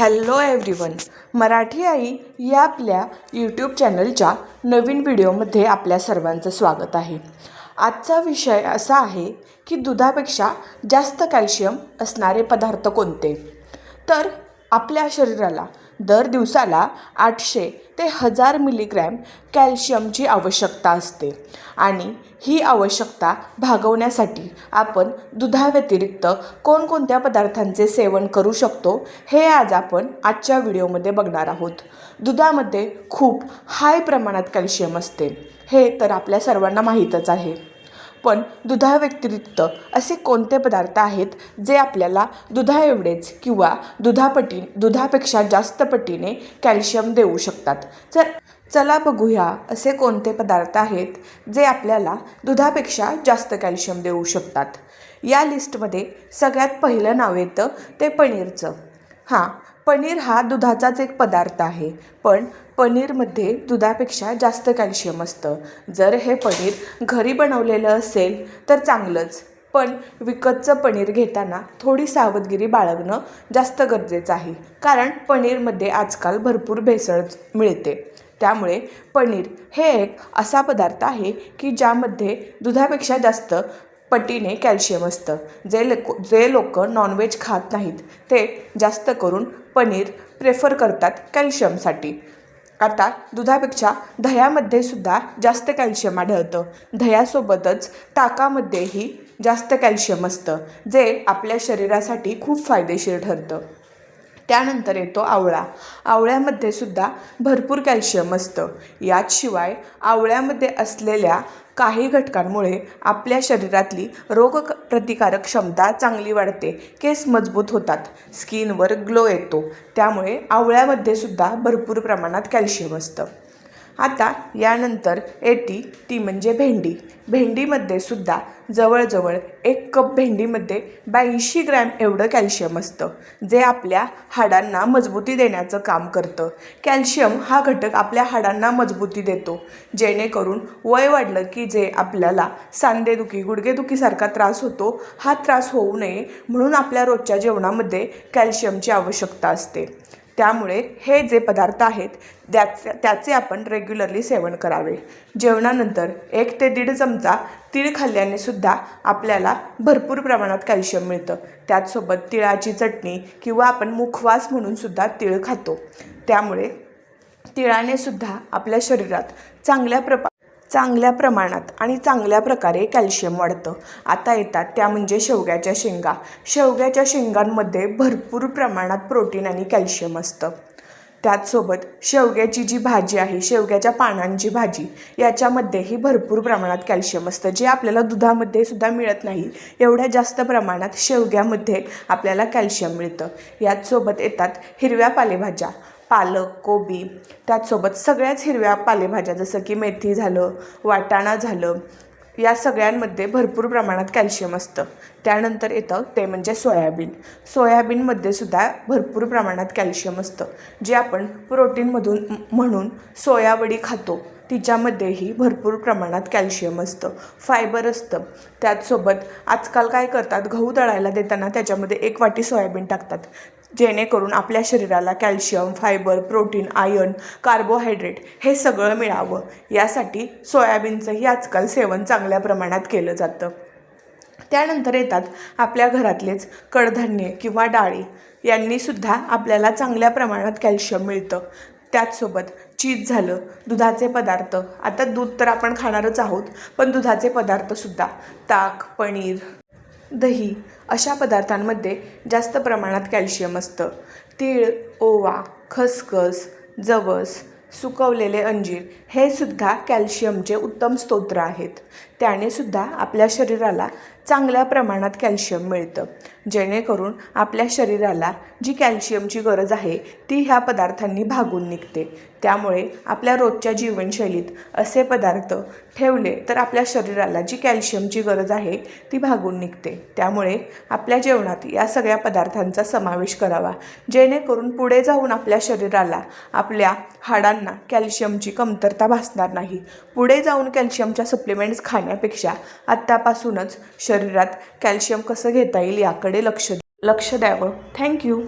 Hello everyone, Marathi आई या आपल्या YouTube चॅनलच्या नवीन व्हिडिओमध्ये आपल्या सर्वांचं स्वागत आहे. आजचा विषय असा आहे की दुधापेक्षा जास्त कॅल्शियम असणारे पदार्थ कोणते. तर आपल्या शरीराला दर दिवसाला 800 ते 1000 मिलीग्रॅम कॅल्शियमची आवश्यकता असते आणि ही आवश्यकता भागवण्यासाठी आपण दुधाव्यतिरिक्त कोणकोणत्या पदार्थांचे सेवन करू शकतो हे आज आपण आजच्या व्हिडिओमध्ये बघणार आहोत. दुधामध्ये खूप हाय प्रमाणात कॅल्शियम असते हे तर आपल्या सर्वांना माहीतच आहे. पण दुधाव्यतिरिक्त असे कोणते पदार्थ आहेत जे आपल्याला दुधाएवढेच किंवा दुधापेक्षा जास्त पटीने कॅल्शियम देऊ शकतात. चला बघूया असे कोणते पदार्थ आहेत जे आपल्याला दुधापेक्षा जास्त कॅल्शियम देऊ शकतात. या लिस्टमध्ये सगळ्यात पहिलं नाव येतं ते पनीरचं. पनीर हा दुधाचाच एक पदार्थ आहे, पण पनीरमध्ये दुधापेक्षा जास्त कॅल्शियम असतं. जर हे पनीर घरी बनवलेलं असेल तर चांगलंच, पण विकतचं पनीर घेताना थोडी सावधगिरी बाळगणं जास्त गरजेचं आहे, कारण पनीरमध्ये आजकाल भरपूर भेसळ मिळते. त्यामुळे पनीर हे एक असा पदार्थ आहे की ज्यामध्ये दुधापेक्षा जास्त पटीने कॅल्शियम असतं. जे लोक नॉनव्हेज खात नाहीत ते जास्त करून पनीर प्रेफर करतात कॅल्शियमसाठी. आता दुधापेक्षा दह्यामध्ये सुद्धा जास्त कॅल्शियम आढळतं. दह्यासोबतच ताकामध्येही जास्त कॅल्शियम असतं, जे आपल्या शरीरासाठी खूप फायदेशीर ठरतं. त्यानंतर येतो आवळा. आवळ्यामध्ये सुद्धा भरपूर कॅल्शियम असतं. याशिवाय आवळ्यामध्ये असलेल्या काही घटकांमुळे आपल्या शरीरातली रोगप्रतिकारक क्षमता चांगली वाढते, केस मजबूत होतात, स्किनवर ग्लो येतो. त्यामुळे आवळ्यामध्ये सुद्धा भरपूर प्रमाणात कॅल्शियम असतं. आता यानंतर येते ती म्हणजे भेंडी. भेंडीमध्ये सुद्धा जवळजवळ 1 कप भेंडीमध्ये 82 ग्रॅम एवढं कॅल्शियम असतं, जे आपल्या हाडांना मजबूती देण्याचं काम करतं. कॅल्शियम हा घटक आपल्या हाडांना मजबूती देतो, जेणेकरून वय वाढलं की जे आपल्याला सांधेदुखी गुडघेदुखीसारखा त्रास होतो, हा त्रास होऊ नये म्हणून आपल्या रोजच्या जेवणामध्ये कॅल्शियमची आवश्यकता असते. त्यामुळे हे जे पदार्थ आहेत त्याचे आपण रेग्युलरली सेवन करावे. जेवणानंतर 1 ते 1.5 चमचा तीळ खाल्ल्याने सुद्धा आपल्याला भरपूर प्रमाणात कॅल्शियम मिळतं. त्याचसोबत तिळाची चटणी किंवा आपण मुखवास म्हणून सुद्धा तीळ खातो. त्यामुळे तिळाने सुद्धा आपल्या शरीरात चांगल्या प्रमाणात आणि चांगल्या प्रकारे कॅल्शियम वाढतं. आता येतात त्या म्हणजे शेवग्याच्या शेंगा. शेवग्याच्या शेंगांमध्ये भरपूर प्रमाणात प्रोटीन आणि कॅल्शियम असतं. त्याचसोबत शेवग्याची जी भाजी आहे, शेवग्याच्या पानांची भाजी, याच्यामध्येही भरपूर प्रमाणात कॅल्शियम असतं, जे आपल्याला दुधामध्ये सुद्धा मिळत नाही. एवढ्या जास्त प्रमाणात शेवग्यामध्ये आपल्याला कॅल्शियम मिळतं. याचसोबत येतात हिरव्या पालेभाज्या, पालक, कोबी. त्याचसोबत सगळ्याच हिरव्या पालेभाज्या जसं की मेथी झालं, वाटाणा झालं, या सगळ्यांमध्ये भरपूर प्रमाणात कॅल्शियम असतं. त्यानंतर येतं ते म्हणजे सोयाबीन. सोयाबीनमध्ये सुद्धा भरपूर प्रमाणात कॅल्शियम असतं, जे आपण प्रोटीनमधून म्हणून सोयावडी खातो, तिच्यामध्येही भरपूर प्रमाणात कॅल्शियम असतं, फायबर असतं. त्याचसोबत आजकाल काय करतात, गहू दळायला देताना त्याच्यामध्ये 1 वाटी सोयाबीन टाकतात, जेणेकरून आपल्या शरीराला calcium, fibre, protein, iron, carbohydrate हे सगळं मिळावं. यासाठी सोयाबीनचंही आजकाल सेवन चांगल्या प्रमाणात केलं जातं. त्यानंतर येतात आपल्या घरातलेच कडधान्ये किंवा डाळी. यांनीसुद्धा आपल्याला चांगल्या प्रमाणात कॅल्शियम मिळतं. त्याचसोबत चीज झालं, दुधाचे पदार्थ. आता दूध तर आपण खाणारच आहोत, पण दुधाचे पदार्थसुद्धा ताक, पनीर, दही अशा पदार्थांमध्ये जास्त प्रमाणात कॅल्शियम असतं. तीळ, ओवा, खसखस, जवस, सुकवलेले अंजीर हे सुद्धा कॅल्शियमचे उत्तम स्तोत्र आहेत. त्याने सुद्धा आपल्या शरीराला चांगल्या प्रमाणात कॅल्शियम मिळतं, जेणेकरून आपल्या शरीराला जी कॅल्शियमची गरज आहे ती ह्या पदार्थांनी भागून निघते. त्यामुळे आपल्या रोजच्या जीवनशैलीत असे पदार्थ ठेवले तर आपल्या शरीराला जी कॅल्शियमची गरज आहे ती भागून निघते. त्यामुळे आपल्या जेवणात या सगळ्या पदार्थांचा समावेश करावा, जेणेकरून पुढे जाऊन आपल्या शरीराला, आपल्या हाडांना कॅल्शियमची कमतरता भासणार नाही. पुढे जाऊन कॅल्शियमच्या सप्लिमेंट्स खाण्यापेक्षा आत्तापासूनच शरीरात कॅल्शियम कसं घेता येईल याकडे लक्ष द्यावं. थँक्यू.